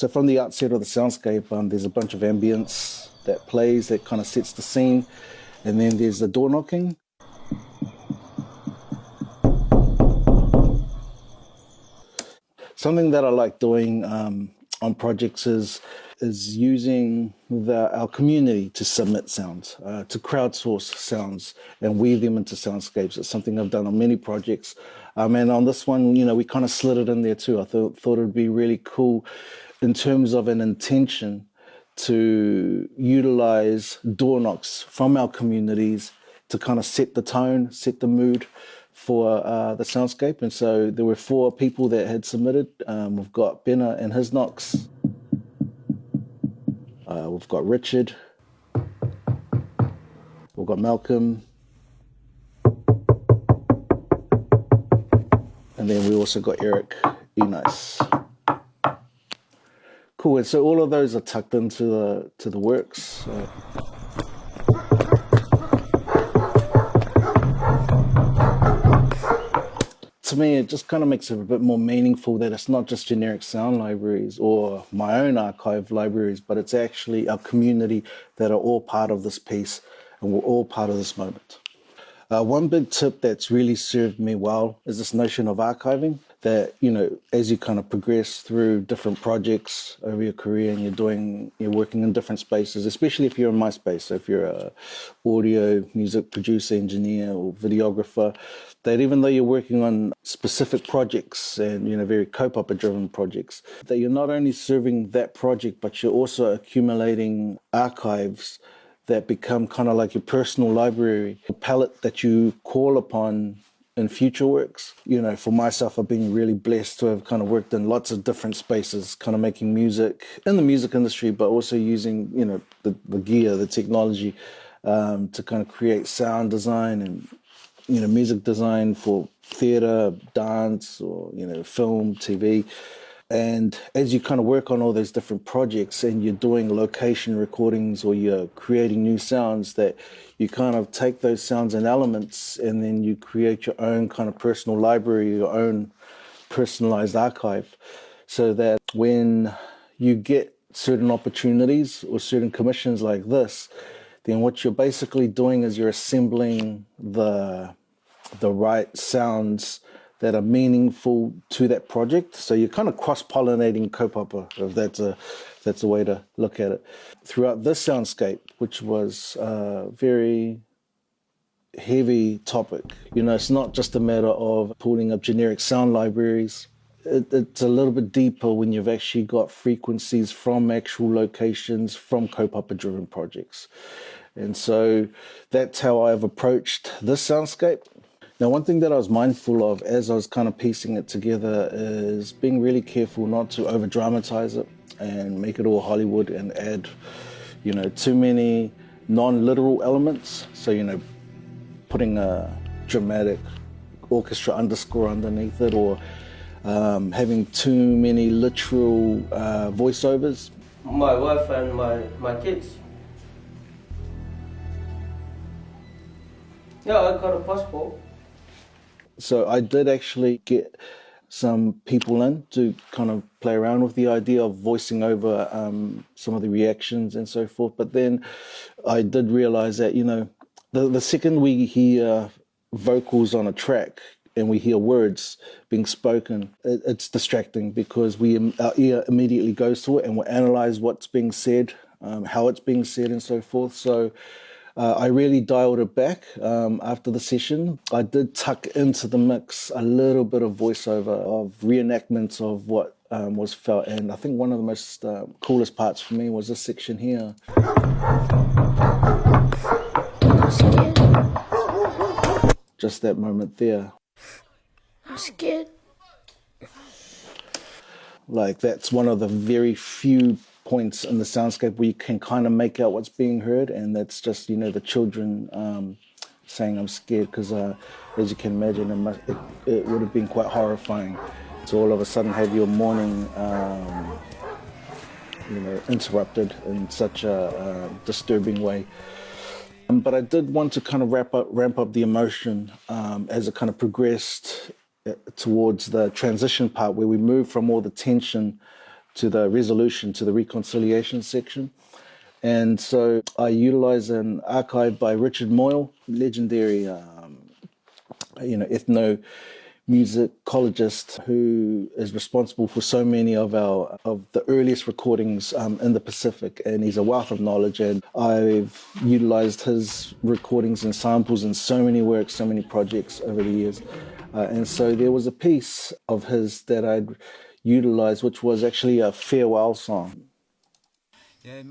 So from the outset of the soundscape, there's a bunch of ambience that plays, that kind of sets the scene. And then there's the door knocking. Something that I like doing on projects is using our community to submit sounds, to crowdsource sounds and weave them into soundscapes. It's something I've done on many projects. And on this one, we kind of slid it in there too. I thought it would be really cool in terms of an intention to utilize door knocks from our communities to kind of set the tone, set the mood for the soundscape. And so there were 4 people that had submitted. We've got Benna and his knocks. We've got Richard. We've got Malcolm. And then we also got Eric Nice. Cool, and so all of those are tucked into the works. To me, it just kind of makes it a bit more meaningful that it's not just generic sound libraries or my own archive libraries, but it's actually our community that are all part of this piece and we're all part of this moment. One big tip that's really served me well is this notion of archiving, that, as you kind of progress through different projects over your career and you're working in different spaces, especially if you're in my space, so if you're a audio, music producer, engineer, or videographer, that even though you're working on specific projects and, very kaupapa driven projects, that you're not only serving that project, but you're also accumulating archives that become kind of like your personal library, a palette that you call upon in future works. For myself, I've been really blessed to have kind of worked in lots of different spaces, kind of making music in the music industry, but also using, the gear, the technology to kind of create sound design and, music design for theatre, dance, or, film, TV. And as you kind of work on all those different projects and you're doing location recordings or you're creating new sounds, that you kind of take those sounds and elements and then you create your own kind of personal library, your own personalized archive, so that when you get certain opportunities or certain commissions like this, then what you're basically doing is you're assembling the right sounds that are meaningful to that project. So you're kind of cross-pollinating kaupapa, if that's a way to look at it. Throughout this soundscape, which was a very heavy topic, it's not just a matter of pulling up generic sound libraries. It's a little bit deeper when you've actually got frequencies from actual locations, from kaupapa-driven projects. And so that's how I've approached this soundscape. Now, one thing that I was mindful of as I was kind of piecing it together is being really careful not to over-dramatize it and make it all Hollywood and add, too many non-literal elements. So, putting a dramatic orchestra underscore underneath it, or having too many literal voiceovers. My wife and my kids. Yeah, I got a passport. So I did actually get some people in to kind of play around with the idea of voicing over some of the reactions and so forth. But then I did realize that, the second we hear vocals on a track and we hear words being spoken, it's distracting because our ear immediately goes to it and we'll analyze what's being said, how it's being said and so forth. So I really dialed it back after the session. I did tuck into the mix a little bit of voiceover, of reenactments of what was felt. And I think one of the most coolest parts for me was this section here. Just that moment there. I'm scared. Like, that's one of the very few points in the soundscape where you can kind of make out what's being heard, and that's just, the children saying I'm scared, because as you can imagine, it would have been quite horrifying to all of a sudden have your morning interrupted in such a disturbing way. But I did want to kind of ramp up the emotion as it kind of progressed towards the transition part, where we moved from all the tension to the resolution, to the reconciliation section. And so I utilize an archive by Richard Moyle, legendary, ethnomusicologist who is responsible for so many of the earliest recordings in the Pacific, and he's a wealth of knowledge. And I've utilized his recordings and samples in so many works, so many projects over the years. And so there was a piece of his that I'd utilized, which was actually a farewell song. You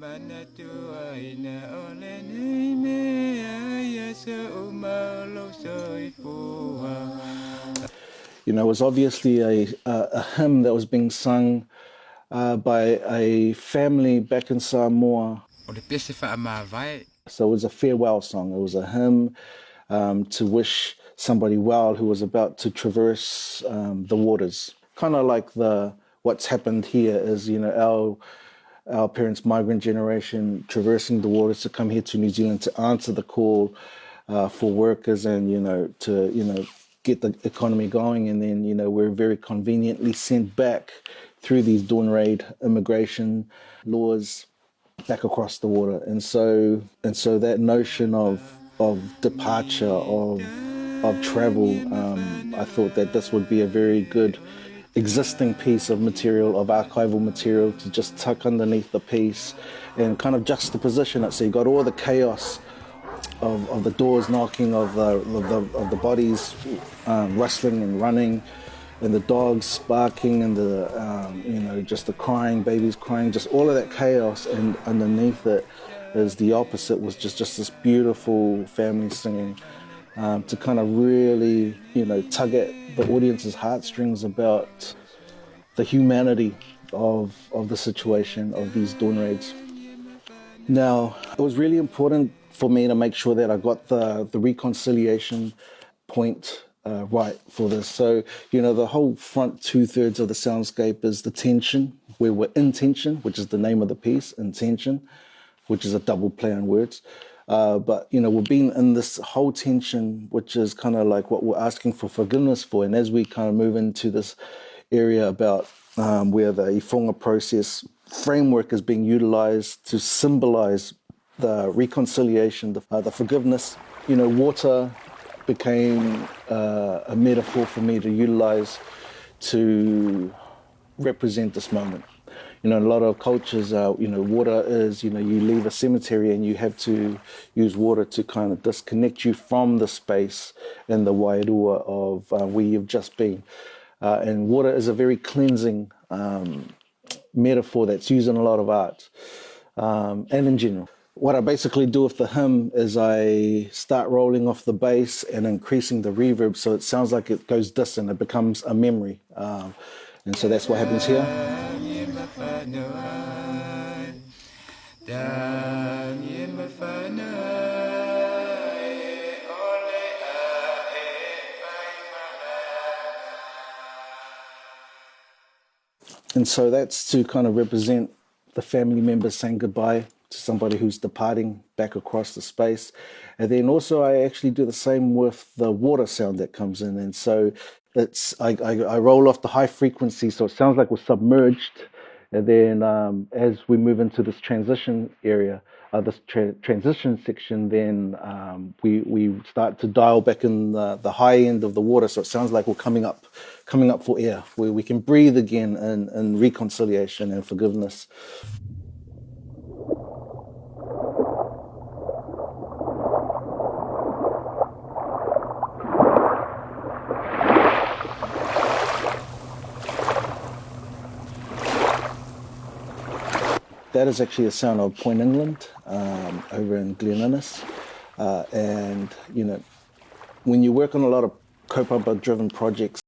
know, it was obviously a hymn that was being sung by a family back in Samoa. So it was a farewell song. It was a hymn to wish somebody well who was about to traverse the waters. Kind of like what's happened here is, our parents' migrant generation traversing the waters to come here to New Zealand to answer the call for workers and, to get the economy going. And then, we're very conveniently sent back through these dawn raid immigration laws back across the water. And so that notion of departure, of travel, I thought that this would be a very good existing piece of material, of archival material, to just tuck underneath the piece and kind of juxtaposition it. So you got all the chaos of the doors knocking, of the bodies rustling and running, and the dogs barking, and just the crying, babies crying, just all of that chaos. And underneath it is the opposite, was just this beautiful family singing, to kind of really, tug at the audience's heartstrings about the humanity of the situation of these dawn raids. Now, it was really important for me to make sure that I got the reconciliation point right for this. So, the whole front 2/3 of the soundscape is the tension, where we're in tension, which is the name of the piece, intention, which is a double play on words. But, we've been in this whole tension, which is kind of like what we're asking for forgiveness for. And as we kind of move into this area about where the iwhonga process framework is being utilized to symbolize the reconciliation, the forgiveness, water became a metaphor for me to utilize to represent this moment. In a lot of cultures, water is, you leave a cemetery and you have to use water to kind of disconnect you from the space and the wairua of where you've just been. And water is a very cleansing metaphor that's used in a lot of art and in general. What I basically do with the hymn is I start rolling off the bass and increasing the reverb so it sounds like it goes distant, it becomes a memory. And so that's what happens here. And so that's to kind of represent the family members saying goodbye to somebody who's departing back across the space. And then also I actually do the same with the water sound that comes in. And so I roll off the high frequency, so it sounds like we're submerged. And then as we move into this transition area, this transition section, then we start to dial back in the high end of the water, so it sounds like we're coming up for air, where we can breathe again in reconciliation and forgiveness. That is actually a sound of Point England over in Glen Innes. And, when you work on a lot of kaupapa-driven projects,